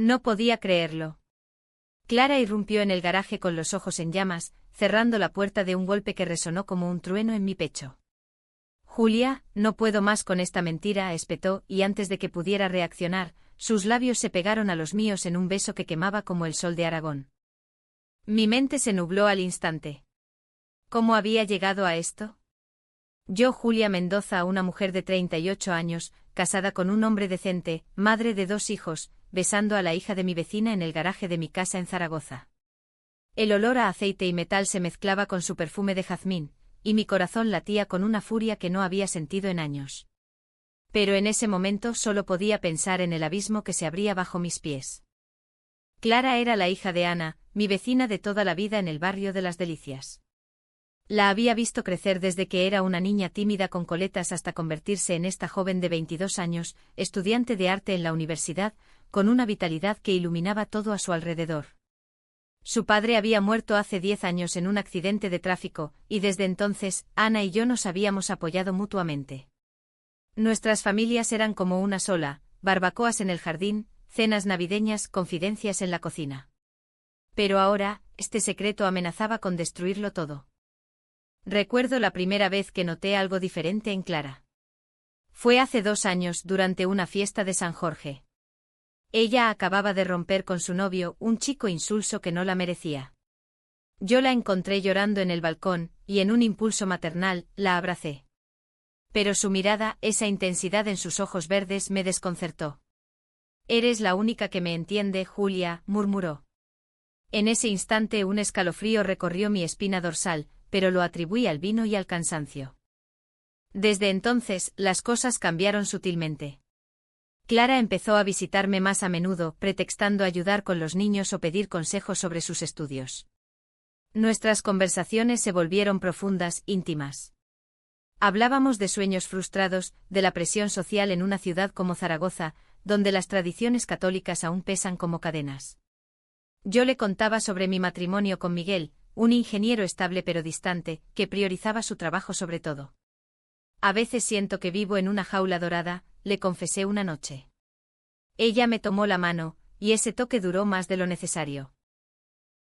No podía creerlo. Clara irrumpió en el garaje con los ojos en llamas, cerrando la puerta de un golpe que resonó como un trueno en mi pecho. Julia, no puedo más con esta mentira, espetó, y antes de que pudiera reaccionar, sus labios se pegaron a los míos en un beso que quemaba como el sol de Aragón. Mi mente se nubló al instante. ¿Cómo había llegado a esto? Yo, Julia Mendoza, una mujer de 38 años, casada con un hombre decente, madre de 2 hijos, besando a la hija de mi vecina en el garaje de mi casa en Zaragoza. El olor a aceite y metal se mezclaba con su perfume de jazmín, y mi corazón latía con una furia que no había sentido en años. Pero en ese momento solo podía pensar en el abismo que se abría bajo mis pies. Clara era la hija de Ana, mi vecina de toda la vida en el barrio de Las Delicias. La había visto crecer desde que era una niña tímida con coletas hasta convertirse en esta joven de 22 años, estudiante de arte en la universidad, con una vitalidad que iluminaba todo a su alrededor. Su padre había muerto hace 10 años en un accidente de tráfico, y desde entonces, Ana y yo nos habíamos apoyado mutuamente. Nuestras familias eran como una sola, barbacoas en el jardín, cenas navideñas, confidencias en la cocina. Pero ahora, este secreto amenazaba con destruirlo todo. Recuerdo la primera vez que noté algo diferente en Clara. Fue hace 2 años, durante una fiesta de San Jorge. Ella acababa de romper con su novio, un chico insulso que no la merecía. Yo la encontré llorando en el balcón, y en un impulso maternal, la abracé. Pero su mirada, esa intensidad en sus ojos verdes, me desconcertó. «Eres la única que me entiende, Julia», murmuró. En ese instante un escalofrío recorrió mi espina dorsal, pero lo atribuí al vino y al cansancio. Desde entonces, las cosas cambiaron sutilmente. Clara empezó a visitarme más a menudo, pretextando ayudar con los niños o pedir consejos sobre sus estudios. Nuestras conversaciones se volvieron profundas, íntimas. Hablábamos de sueños frustrados, de la presión social en una ciudad como Zaragoza, donde las tradiciones católicas aún pesan como cadenas. Yo le contaba sobre mi matrimonio con Miguel, un ingeniero estable pero distante, que priorizaba su trabajo sobre todo. «A veces siento que vivo en una jaula dorada», le confesé una noche. Ella me tomó la mano, y ese toque duró más de lo necesario.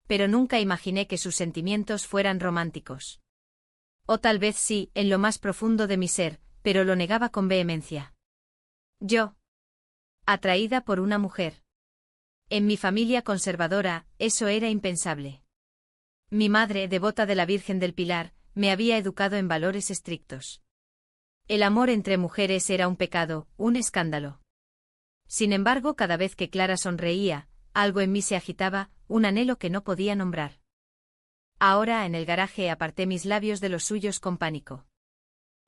Pero nunca imaginé que sus sentimientos fueran románticos. O tal vez sí, en lo más profundo de mi ser, pero lo negaba con vehemencia. Yo, atraída por una mujer. En mi familia conservadora, eso era impensable. Mi madre, devota de la Virgen del Pilar, me había educado en valores estrictos. El amor entre mujeres era un pecado, un escándalo. Sin embargo, cada vez que Clara sonreía, algo en mí se agitaba, un anhelo que no podía nombrar. Ahora, en el garaje, aparté mis labios de los suyos con pánico.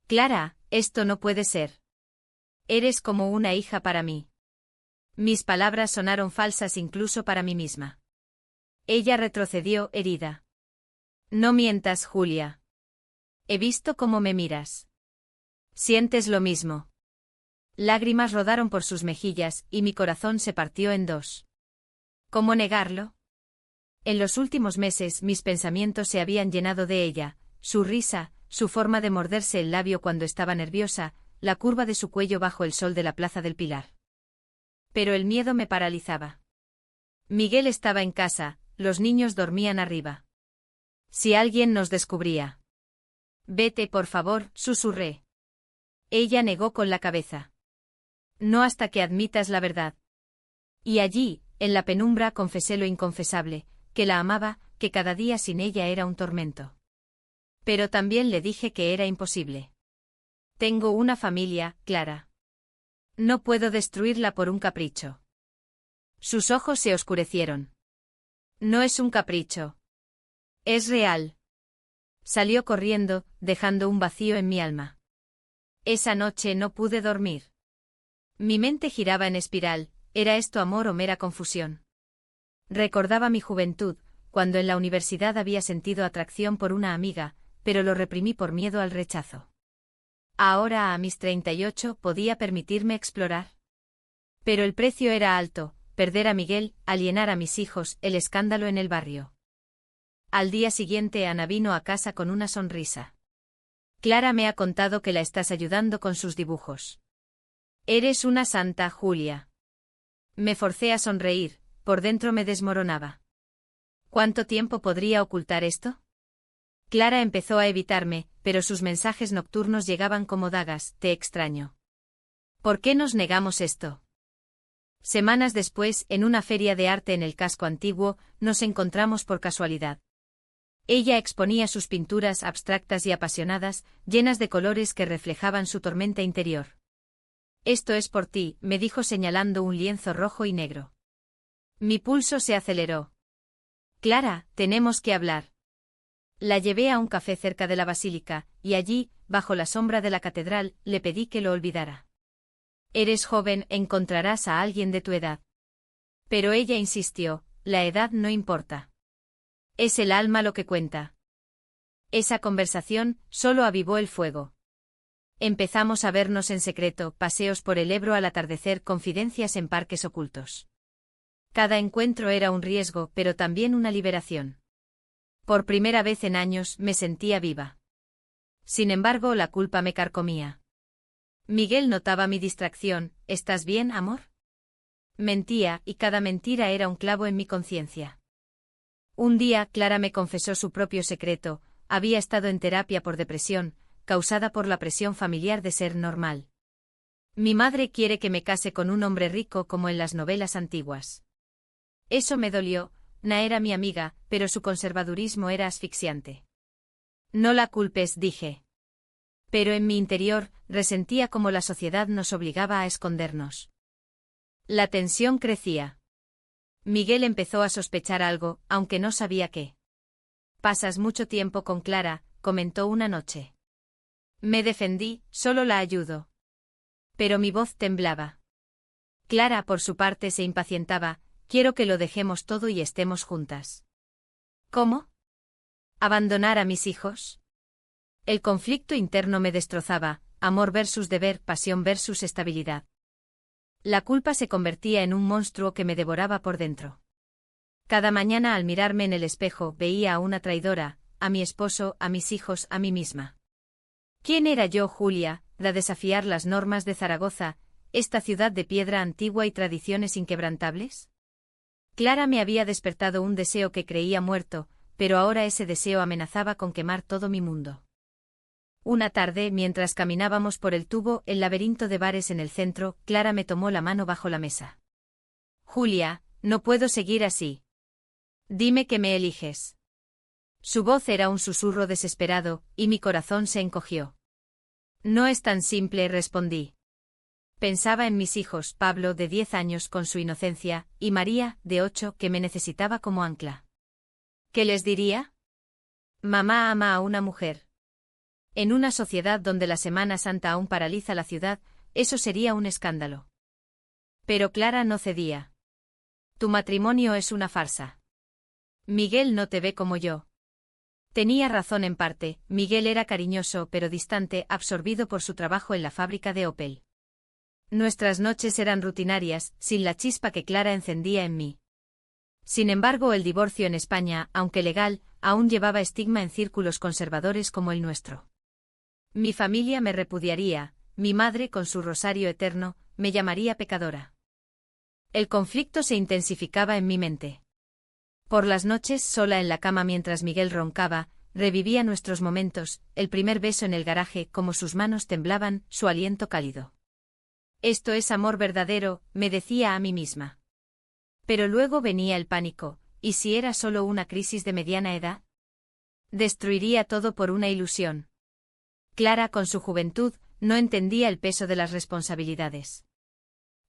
«Clara, esto no puede ser. Eres como una hija para mí». Mis palabras sonaron falsas incluso para mí misma. Ella retrocedió, herida. «No mientas, Julia. He visto cómo me miras. ¿Sientes lo mismo?». Lágrimas rodaron por sus mejillas, y mi corazón se partió en 2. ¿Cómo negarlo? En los últimos meses mis pensamientos se habían llenado de ella, su risa, su forma de morderse el labio cuando estaba nerviosa, la curva de su cuello bajo el sol de la Plaza del Pilar. Pero el miedo me paralizaba. Miguel estaba en casa, los niños dormían arriba. Si alguien nos descubría. «Vete, por favor», susurré. Ella negó con la cabeza. «No hasta que admitas la verdad». Y allí, en la penumbra, confesé lo inconfesable, que la amaba, que cada día sin ella era un tormento. Pero también le dije que era imposible. «Tengo una familia, Clara. No puedo destruirla por un capricho». Sus ojos se oscurecieron. «No es un capricho. Es real». Salió corriendo, dejando un vacío en mi alma. Esa noche no pude dormir. Mi mente giraba en espiral, ¿era esto amor o mera confusión? Recordaba mi juventud, cuando en la universidad había sentido atracción por una amiga, pero lo reprimí por miedo al rechazo. Ahora, a mis 38, podía permitirme explorar. Pero el precio era alto, perder a Miguel, alienar a mis hijos, el escándalo en el barrio. Al día siguiente Ana vino a casa con una sonrisa. «Clara me ha contado que la estás ayudando con sus dibujos. Eres una santa, Julia». Me forcé a sonreír, por dentro me desmoronaba. ¿Cuánto tiempo podría ocultar esto? Clara empezó a evitarme, pero sus mensajes nocturnos llegaban como dagas. Te extraño. ¿Por qué nos negamos esto? Semanas después, en una feria de arte en el casco antiguo, nos encontramos por casualidad. Ella exponía sus pinturas abstractas y apasionadas, llenas de colores que reflejaban su tormenta interior. Esto es por ti, me dijo señalando un lienzo rojo y negro. Mi pulso se aceleró. Clara, tenemos que hablar. La llevé a un café cerca de la basílica, y allí, bajo la sombra de la catedral, le pedí que lo olvidara. Eres joven, encontrarás a alguien de tu edad. Pero ella insistió, la edad no importa. Es el alma lo que cuenta. Esa conversación solo avivó el fuego. Empezamos a vernos en secreto, paseos por el Ebro al atardecer, confidencias en parques ocultos. Cada encuentro era un riesgo, pero también una liberación. Por primera vez en años me sentía viva. Sin embargo, la culpa me carcomía. Miguel notaba mi distracción. ¿Estás bien, amor? Mentía, y cada mentira era un clavo en mi conciencia. Un día, Clara me confesó su propio secreto. Había estado en terapia por depresión, causada por la presión familiar de ser normal. Mi madre quiere que me case con un hombre rico como en las novelas antiguas. Eso me dolió. Na era mi amiga, pero su conservadurismo era asfixiante. No la culpes, dije. Pero en mi interior, resentía cómo la sociedad nos obligaba a escondernos. La tensión crecía. Miguel empezó a sospechar algo, aunque no sabía qué. Pasas mucho tiempo con Clara, comentó una noche. Me defendí, solo la ayudo. Pero mi voz temblaba. Clara, por su parte, se impacientaba. Quiero que lo dejemos todo y estemos juntas. ¿Cómo? ¿Abandonar a mis hijos? El conflicto interno me destrozaba, amor versus deber, pasión versus estabilidad. La culpa se convertía en un monstruo que me devoraba por dentro. Cada mañana al mirarme en el espejo veía a una traidora, a mi esposo, a mis hijos, a mí misma. ¿Quién era yo, Julia, de desafiar las normas de Zaragoza, esta ciudad de piedra antigua y tradiciones inquebrantables? Clara me había despertado un deseo que creía muerto, pero ahora ese deseo amenazaba con quemar todo mi mundo. Una tarde, mientras caminábamos por el tubo, el laberinto de bares en el centro, Clara me tomó la mano bajo la mesa. Julia, no puedo seguir así. Dime que me eliges. Su voz era un susurro desesperado, y mi corazón se encogió. No es tan simple, respondí. Pensaba en mis hijos, Pablo, de 10 años con su inocencia, y María, de 8, que me necesitaba como ancla. ¿Qué les diría? Mamá ama a una mujer. En una sociedad donde la Semana Santa aún paraliza la ciudad, eso sería un escándalo. Pero Clara no cedía. Tu matrimonio es una farsa. Miguel no te ve como yo. Tenía razón en parte. Miguel era cariñoso pero distante, absorbido por su trabajo en la fábrica de Opel. Nuestras noches eran rutinarias, sin la chispa que Clara encendía en mí. Sin embargo, el divorcio en España, aunque legal, aún llevaba estigma en círculos conservadores como el nuestro. Mi familia me repudiaría, mi madre, con su rosario eterno, me llamaría pecadora. El conflicto se intensificaba en mi mente. Por las noches, sola en la cama mientras Miguel roncaba, revivía nuestros momentos, el primer beso en el garaje, como sus manos temblaban, su aliento cálido. Esto es amor verdadero, me decía a mí misma. Pero luego venía el pánico, ¿y si era solo una crisis de mediana edad? Destruiría todo por una ilusión. Clara, con su juventud, no entendía el peso de las responsabilidades.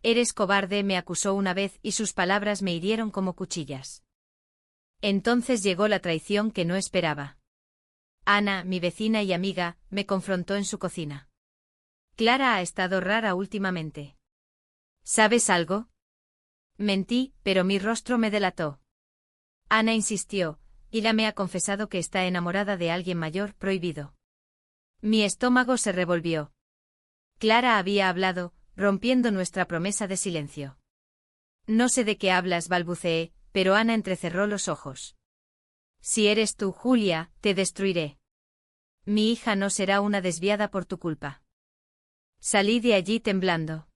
Eres cobarde, me acusó una vez y sus palabras me hirieron como cuchillas. Entonces llegó la traición que no esperaba. Ana, mi vecina y amiga, me confrontó en su cocina. Clara ha estado rara últimamente. ¿Sabes algo? Mentí, pero mi rostro me delató. Ana insistió, Ila me ha confesado que está enamorada de alguien mayor, prohibido. Mi estómago se revolvió. Clara había hablado, rompiendo nuestra promesa de silencio. No sé de qué hablas, balbuceé, pero Ana entrecerró los ojos. Si eres tú, Julia, te destruiré. Mi hija no será una desviada por tu culpa. Salí de allí temblando.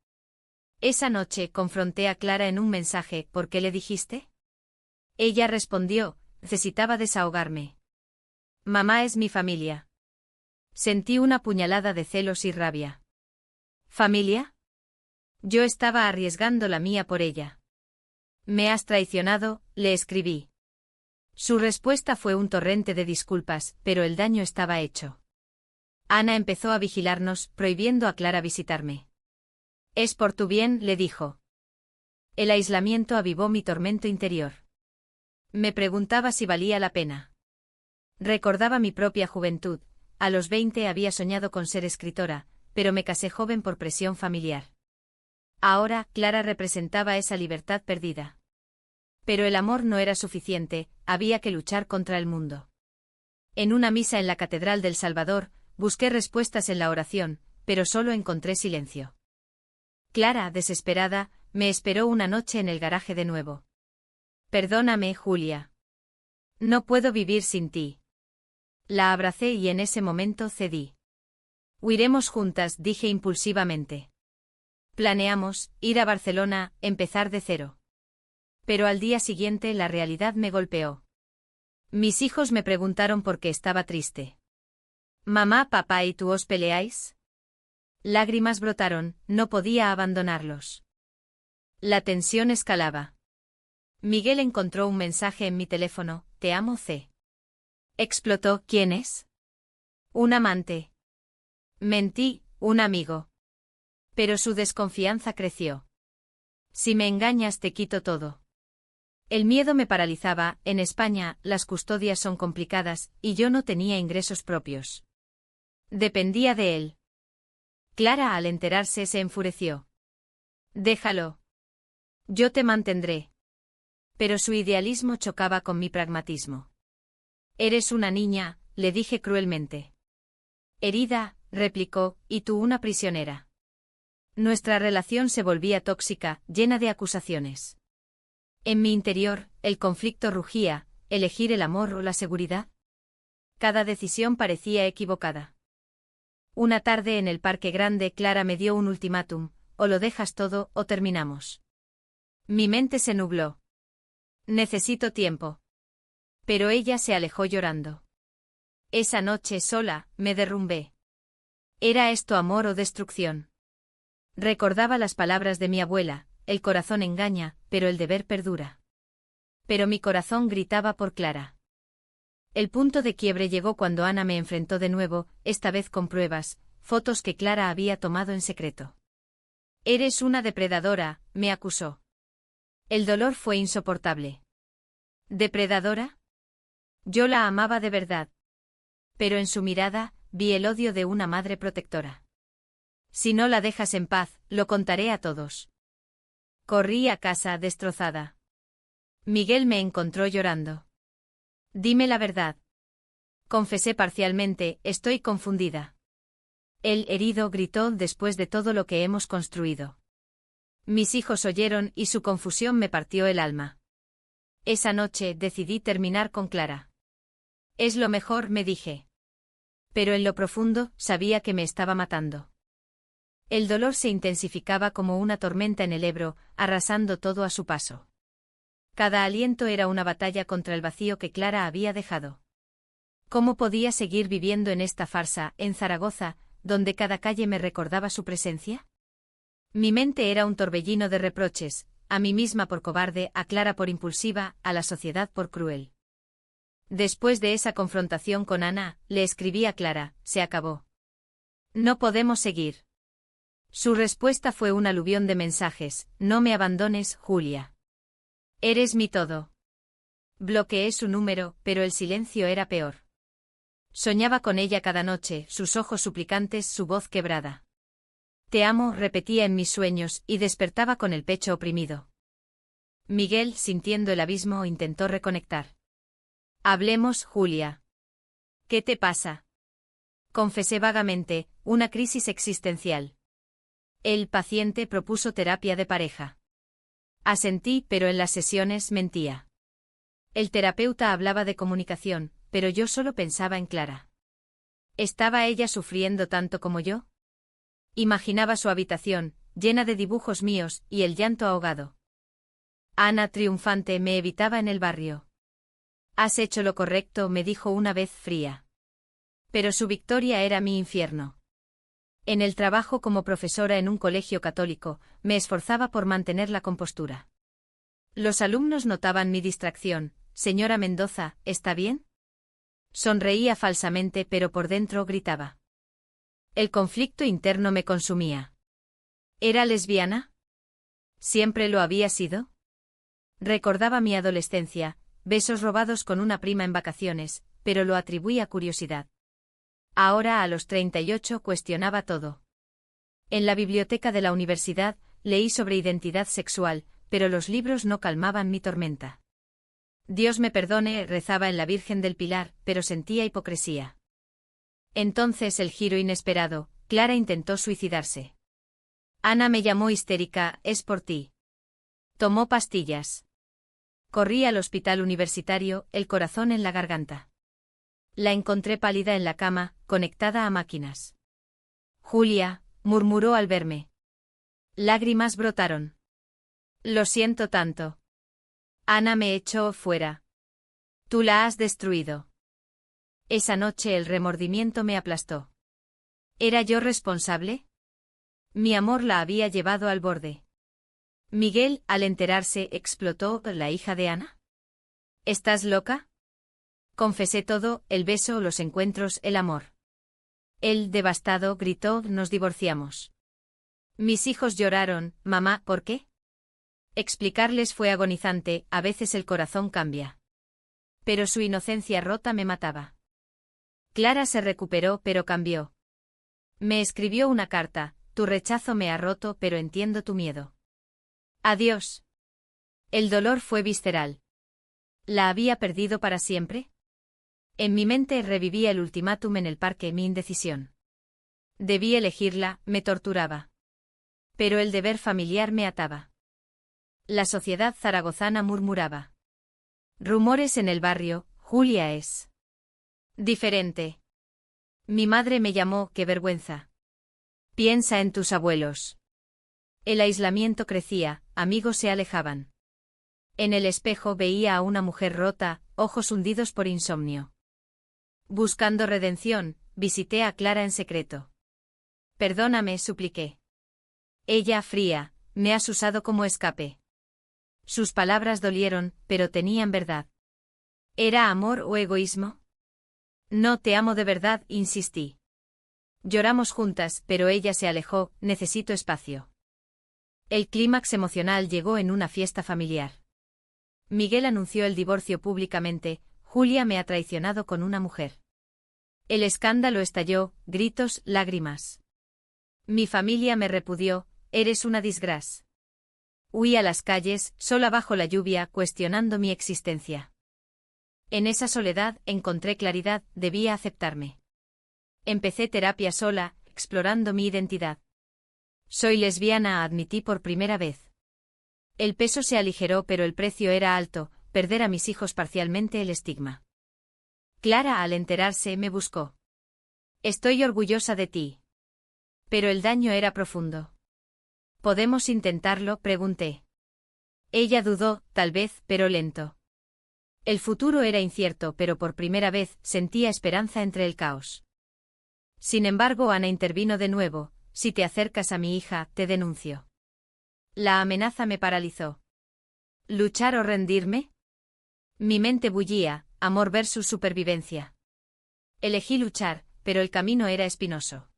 Esa noche confronté a Clara en un mensaje. ¿Por qué le dijiste? Ella respondió, necesitaba desahogarme. Mamá es mi familia. Sentí una puñalada de celos y rabia. ¿Familia? Yo estaba arriesgando la mía por ella. Me has traicionado, le escribí. Su respuesta fue un torrente de disculpas, pero el daño estaba hecho. Ana empezó a vigilarnos, prohibiendo a Clara visitarme. Es por tu bien, le dijo. El aislamiento avivó mi tormento interior. Me preguntaba si valía la pena. Recordaba mi propia juventud. A los 20 había soñado con ser escritora, pero me casé joven por presión familiar. Ahora, Clara representaba esa libertad perdida. Pero el amor no era suficiente, había que luchar contra el mundo. En una misa en la Catedral del Salvador, busqué respuestas en la oración, pero solo encontré silencio. Clara, desesperada, me esperó una noche en el garaje de nuevo. Perdóname, Julia. No puedo vivir sin ti. La abracé y en ese momento cedí. Huiremos juntas, dije impulsivamente. Planeamos ir a Barcelona, empezar de cero. Pero al día siguiente la realidad me golpeó. Mis hijos me preguntaron por qué estaba triste. Mamá, papá y tú os peleáis. Lágrimas brotaron, no podía abandonarlos. La tensión escalaba. Miguel encontró un mensaje en mi teléfono, te amo C. Explotó, ¿quién es? Un amante. Mentí, un amigo. Pero su desconfianza creció. Si me engañas te quito todo. El miedo me paralizaba, en España, las custodias son complicadas, y yo no tenía ingresos propios. Dependía de él. Clara al enterarse se enfureció. Déjalo. Yo te mantendré. Pero su idealismo chocaba con mi pragmatismo. Eres una niña, le dije cruelmente. Herida, replicó, y tú una prisionera. Nuestra relación se volvía tóxica, llena de acusaciones. En mi interior, el conflicto rugía, elegir el amor o la seguridad. Cada decisión parecía equivocada. Una tarde en el Parque Grande Clara me dio un ultimátum, o lo dejas todo o terminamos. Mi mente se nubló. Necesito tiempo. Pero ella se alejó llorando. Esa noche sola, me derrumbé. ¿Era esto amor o destrucción? Recordaba las palabras de mi abuela, el corazón engaña, pero el deber perdura. Pero mi corazón gritaba por Clara. El punto de quiebre llegó cuando Ana me enfrentó de nuevo, esta vez con pruebas, fotos que Clara había tomado en secreto. Eres una depredadora, me acusó. El dolor fue insoportable. ¿Depredadora? Yo la amaba de verdad. Pero en su mirada, vi el odio de una madre protectora. Si no la dejas en paz, lo contaré a todos. Corrí a casa destrozada. Miguel me encontró llorando. Dime la verdad. Confesé parcialmente, estoy confundida. El herido gritó después de todo lo que hemos construido. Mis hijos oyeron y su confusión me partió el alma. Esa noche decidí terminar con Clara. Es lo mejor, me dije. Pero en lo profundo, sabía que me estaba matando. El dolor se intensificaba como una tormenta en el Ebro, arrasando todo a su paso. Cada aliento era una batalla contra el vacío que Clara había dejado. ¿Cómo podía seguir viviendo en esta farsa, en Zaragoza, donde cada calle me recordaba su presencia? Mi mente era un torbellino de reproches, a mí misma por cobarde, a Clara por impulsiva, a la sociedad por cruel. Después de esa confrontación con Ana, le escribí a Clara, se acabó. No podemos seguir. Su respuesta fue un aluvión de mensajes, no me abandones, Julia. Eres mi todo. Bloqueé su número, pero el silencio era peor. Soñaba con ella cada noche, sus ojos suplicantes, su voz quebrada. Te amo, repetía en mis sueños, y despertaba con el pecho oprimido. Miguel, sintiendo el abismo, intentó reconectar. Hablemos, Julia. ¿Qué te pasa? Confesé vagamente, una crisis existencial. El paciente propuso terapia de pareja. Asentí, pero en las sesiones mentía. El terapeuta hablaba de comunicación, pero yo solo pensaba en Clara. ¿Estaba ella sufriendo tanto como yo? Imaginaba su habitación, llena de dibujos míos, y el llanto ahogado. Ana, triunfante, me evitaba en el barrio. Has hecho lo correcto, me dijo una vez fría. Pero su victoria era mi infierno. En el trabajo como profesora en un colegio católico, me esforzaba por mantener la compostura. Los alumnos notaban mi distracción. Señora Mendoza, ¿está bien? Sonreía falsamente, pero por dentro gritaba. El conflicto interno me consumía. ¿Era lesbiana? ¿Siempre lo había sido? Recordaba mi adolescencia, besos robados con una prima en vacaciones, pero lo atribuí a curiosidad. Ahora, a los 38, cuestionaba todo. En la biblioteca de la universidad, leí sobre identidad sexual, pero los libros no calmaban mi tormenta. Dios me perdone, rezaba en la Virgen del Pilar, pero sentía hipocresía. Entonces el giro inesperado, Clara intentó suicidarse. Ana me llamó histérica, es por ti. Tomó pastillas. Corrí al hospital universitario, el corazón en la garganta. La encontré pálida en la cama, conectada a máquinas. Julia, murmuró al verme. Lágrimas brotaron. Lo siento tanto. Ana me echó fuera. Tú la has destruido. Esa noche el remordimiento me aplastó. ¿Era yo responsable? Mi amor la había llevado al borde. Miguel, al enterarse, explotó, ¿la hija de Ana? ¿Estás loca? Confesé todo, el beso, los encuentros, el amor. Él, devastado, gritó, nos divorciamos. Mis hijos lloraron, mamá, ¿por qué? Explicarles fue agonizante, a veces el corazón cambia. Pero su inocencia rota me mataba. Clara se recuperó, pero cambió. Me escribió una carta, tu rechazo me ha roto, pero entiendo tu miedo. Adiós. El dolor fue visceral. ¿La había perdido para siempre? En mi mente revivía el ultimátum en el parque, mi indecisión. Debí elegirla, me torturaba. Pero el deber familiar me ataba. La sociedad zaragozana murmuraba. Rumores en el barrio, Julia es diferente. Mi madre me llamó, qué vergüenza. Piensa en tus abuelos. El aislamiento crecía, amigos se alejaban. En el espejo veía a una mujer rota, ojos hundidos por insomnio. Buscando redención, visité a Clara en secreto. Perdóname, supliqué. Ella, fría, me has usado como escape. Sus palabras dolieron, pero tenían verdad. ¿Era amor o egoísmo? No te amo de verdad, insistí. Lloramos juntas, pero ella se alejó, necesito espacio. El clímax emocional llegó en una fiesta familiar. Miguel anunció el divorcio públicamente, Julia me ha traicionado con una mujer. El escándalo estalló, gritos, lágrimas. Mi familia me repudió, eres una disgracia. Huí a las calles, sola bajo la lluvia, cuestionando mi existencia. En esa soledad encontré claridad, debía aceptarme. Empecé terapia sola, explorando mi identidad. Soy lesbiana, admití por primera vez. El peso se aligeró, pero el precio era alto, perder a mis hijos, parcialmente el estigma. Clara, al enterarse, me buscó. Estoy orgullosa de ti. Pero el daño era profundo. ¿Podemos intentarlo?, pregunté. Ella dudó, tal vez, pero lento. El futuro era incierto, pero por primera vez sentía esperanza entre el caos. Sin embargo, Ana intervino de nuevo, si te acercas a mi hija, te denuncio. La amenaza me paralizó. ¿Luchar o rendirme? Mi mente bullía, amor versus supervivencia. Elegí luchar, pero el camino era espinoso.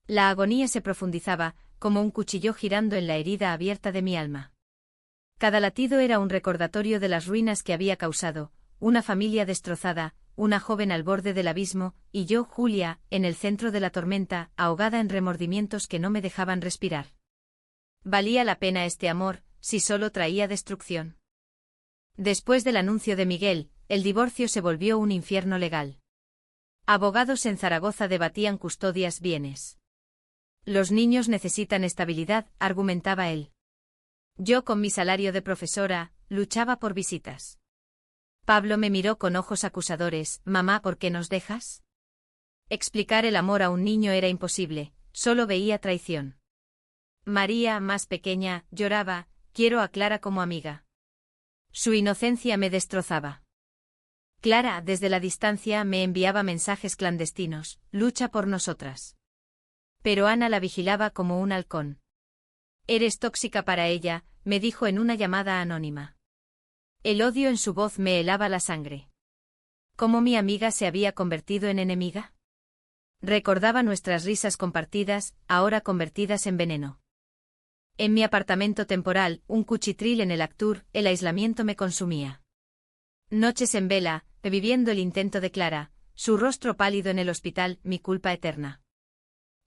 La agonía se profundizaba, como un cuchillo girando en la herida abierta de mi alma. Cada latido era un recordatorio de las ruinas que había causado, una familia destrozada, una joven al borde del abismo, y yo, Julia, en el centro de la tormenta, ahogada en remordimientos que no me dejaban respirar. ¿Valía la pena este amor, si solo traía destrucción? Después del anuncio de Miguel, el divorcio se volvió un infierno legal. Abogados en Zaragoza debatían custodias, bienes. Los niños necesitan estabilidad, argumentaba él. Yo, con mi salario de profesora, luchaba por visitas. Pablo me miró con ojos acusadores, mamá, ¿por qué nos dejas? Explicar el amor a un niño era imposible, solo veía traición. María, más pequeña, lloraba, quiero a Clara como amiga. Su inocencia me destrozaba. Clara, desde la distancia, me enviaba mensajes clandestinos, lucha por nosotras. Pero Ana la vigilaba como un halcón. Eres tóxica para ella, me dijo en una llamada anónima. El odio en su voz me helaba la sangre. ¿Cómo mi amiga se había convertido en enemiga? Recordaba nuestras risas compartidas, ahora convertidas en veneno. En mi apartamento temporal, un cuchitril en el Actur, el aislamiento me consumía. Noches en vela, reviviendo el intento de Clara, su rostro pálido en el hospital, mi culpa eterna.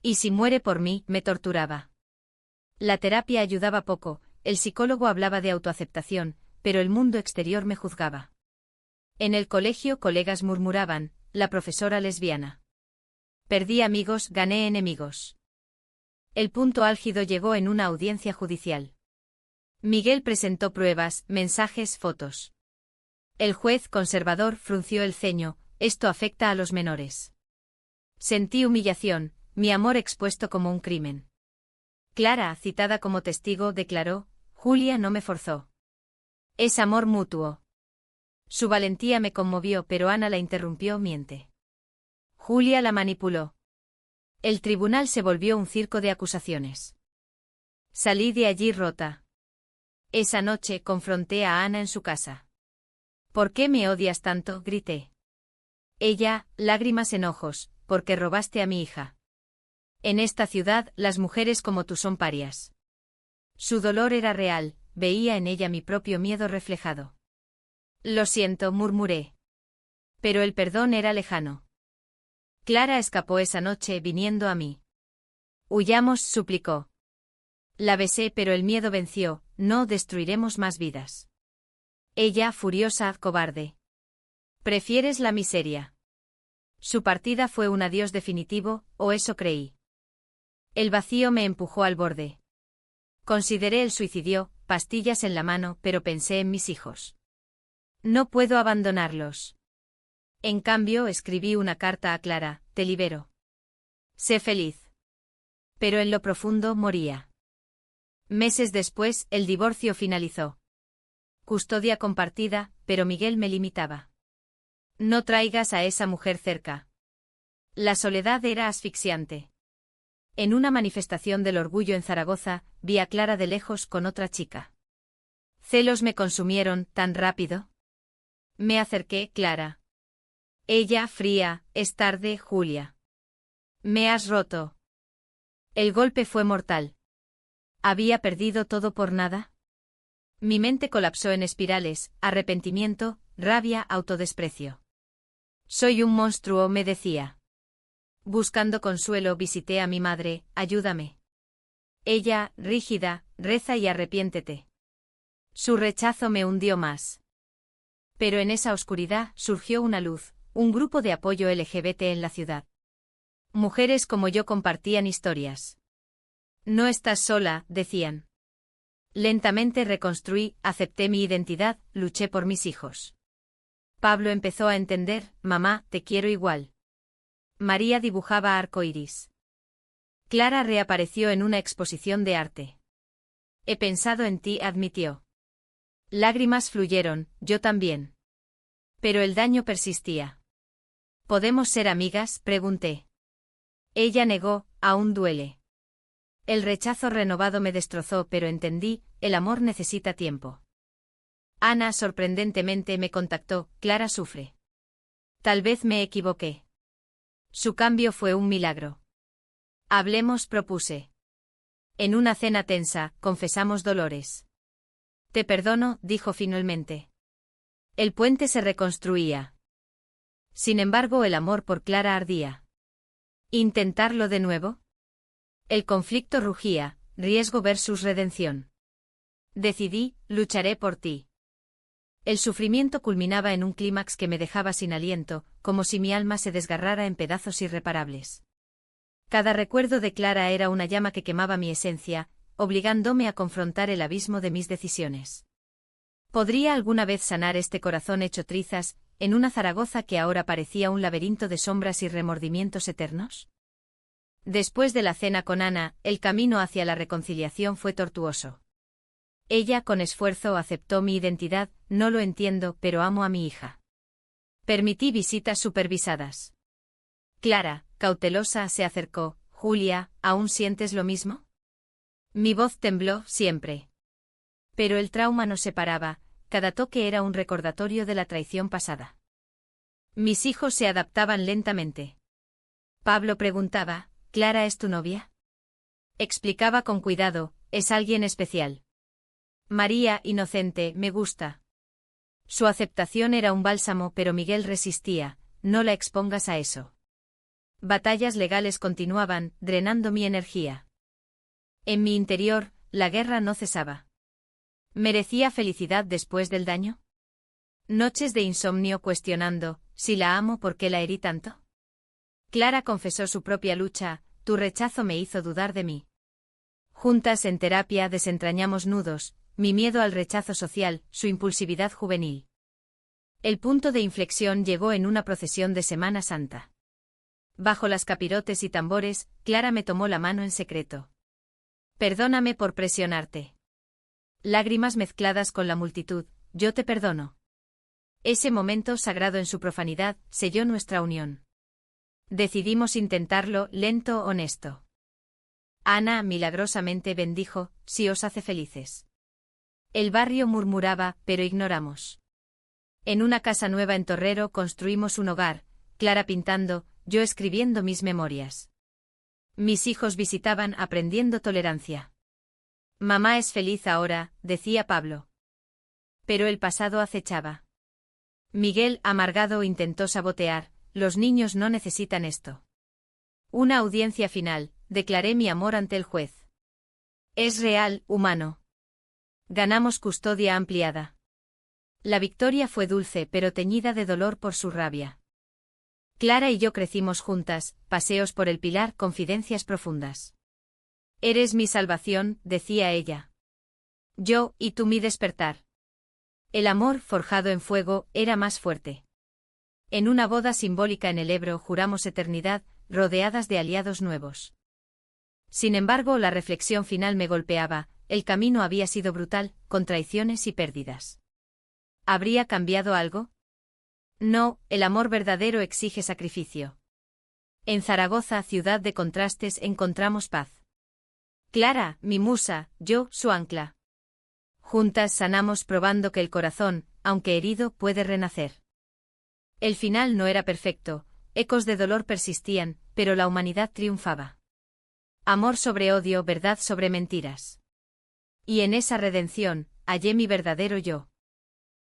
Y si muere por mí, me torturaba. La terapia ayudaba poco, el psicólogo hablaba de autoaceptación, pero el mundo exterior me juzgaba. En el colegio colegas murmuraban, la profesora lesbiana. Perdí amigos, gané enemigos. El punto álgido llegó en una audiencia judicial. Miguel presentó pruebas, mensajes, fotos. El juez conservador frunció el ceño, esto afecta a los menores. Sentí humillación, mi amor expuesto como un crimen. Clara, citada como testigo, declaró, Julia no me forzó. Es amor mutuo. Su valentía me conmovió, pero Ana la interrumpió, miente. Julia la manipuló. El tribunal se volvió un circo de acusaciones. Salí de allí rota. Esa noche confronté a Ana en su casa. ¿Por qué me odias tanto?, grité. Ella, lágrimas en ojos, porque robaste a mi hija. En esta ciudad, las mujeres como tú son parias. Su dolor era real, veía en ella mi propio miedo reflejado. Lo siento, murmuré. Pero el perdón era lejano. Clara escapó esa noche viniendo a mí. Huyamos, suplicó. La besé, pero el miedo venció, no destruiremos más vidas. Ella, furiosa, cobarde. ¿Prefieres la miseria? Su partida fue un adiós definitivo, o eso creí. El vacío me empujó al borde. Consideré el suicidio, pastillas en la mano, pero pensé en mis hijos. No puedo abandonarlos. En cambio, escribí una carta a Clara, te libero. Sé feliz. Pero en lo profundo moría. Meses después, el divorcio finalizó. Custodia compartida, pero Miguel me limitaba. No traigas a esa mujer cerca. La soledad era asfixiante. En una manifestación del orgullo en Zaragoza, vi a Clara de lejos con otra chica. Celos me consumieron, tan rápido. Me acerqué, Clara. Ella, fría, es tarde, Julia. Me has roto. El golpe fue mortal. ¿Había perdido todo por nada? Mi mente colapsó en espirales, arrepentimiento, rabia, autodesprecio. Soy un monstruo, me decía. Buscando consuelo visité a mi madre, ayúdame. Ella, rígida, reza y arrepiéntete. Su rechazo me hundió más. Pero en esa oscuridad surgió una luz, un grupo de apoyo LGBT en la ciudad. Mujeres como yo compartían historias. No estás sola, decían. Lentamente reconstruí, acepté mi identidad, luché por mis hijos. Pablo empezó a entender, mamá, te quiero igual. María dibujaba arcoíris. Clara reapareció en una exposición de arte. He pensado en ti, admitió. Lágrimas fluyeron, yo también. Pero el daño persistía. ¿Podemos ser amigas?, pregunté. Ella negó, aún duele. El rechazo renovado me destrozó, pero entendí, el amor necesita tiempo. Ana sorprendentemente me contactó, Clara sufre. Tal vez me equivoqué. Su cambio fue un milagro. Hablemos, propuse. En una cena tensa, confesamos dolores. Te perdono, dijo finalmente. El puente se reconstruía. Sin embargo, el amor por Clara ardía. ¿Intentarlo de nuevo? El conflicto rugía, riesgo versus redención. Decidí, lucharé por ti. El sufrimiento culminaba en un clímax que me dejaba sin aliento, como si mi alma se desgarrara en pedazos irreparables. Cada recuerdo de Clara era una llama que quemaba mi esencia, obligándome a confrontar el abismo de mis decisiones. ¿Podría alguna vez sanar este corazón hecho trizas, en una Zaragoza que ahora parecía un laberinto de sombras y remordimientos eternos? Después de la cena con Ana, el camino hacia la reconciliación fue tortuoso. Ella con esfuerzo aceptó mi identidad, no lo entiendo, pero amo a mi hija. Permití visitas supervisadas. Clara, cautelosa, se acercó. Julia, ¿aún sientes lo mismo? Mi voz tembló siempre. Pero el trauma nos separaba, cada toque era un recordatorio de la traición pasada. Mis hijos se adaptaban lentamente. Pablo preguntaba, ¿Clara es tu novia? Explicaba con cuidado, es alguien especial. María, inocente, me gusta. Su aceptación era un bálsamo, pero Miguel resistía, no la expongas a eso. Batallas legales continuaban, drenando mi energía. En mi interior, la guerra no cesaba. ¿Merecía felicidad después del daño? Noches de insomnio cuestionando, si la amo, ¿por qué la herí tanto? Clara confesó su propia lucha, tu rechazo me hizo dudar de mí. Juntas en terapia desentrañamos nudos, mi miedo al rechazo social, su impulsividad juvenil. El punto de inflexión llegó en una procesión de Semana Santa. Bajo las capirotes y tambores, Clara me tomó la mano en secreto. Perdóname por presionarte. Lágrimas mezcladas con la multitud, yo te perdono. Ese momento sagrado en su profanidad selló nuestra unión. Decidimos intentarlo, lento, honesto. Ana milagrosamente bendijo, si os hace felices. El barrio murmuraba, pero ignoramos. En una casa nueva en Torrero construimos un hogar, Clara pintando, yo escribiendo mis memorias. Mis hijos visitaban aprendiendo tolerancia. Mamá es feliz ahora, decía Pablo. Pero el pasado acechaba. Miguel, amargado, intentó sabotear, los niños no necesitan esto. Una audiencia final, declaré mi amor ante el juez. Es real, humano. Ganamos custodia ampliada. La victoria fue dulce pero teñida de dolor por su rabia. Clara y yo crecimos juntas, paseos por el Pilar, confidencias profundas. Eres mi salvación, decía ella. Yo, y tú mi despertar. El amor, forjado en fuego, era más fuerte. En una boda simbólica en el Ebro juramos eternidad, rodeadas de aliados nuevos. Sin embargo, la reflexión final me golpeaba, el camino había sido brutal, con traiciones y pérdidas. ¿Habría cambiado algo? No, el amor verdadero exige sacrificio. En Zaragoza, ciudad de contrastes, encontramos paz. Clara, mi musa, yo, su ancla. Juntas sanamos probando que el corazón, aunque herido, puede renacer. El final no era perfecto, ecos de dolor persistían, pero la humanidad triunfaba. Amor sobre odio, verdad sobre mentiras. Y en esa redención, hallé mi verdadero yo.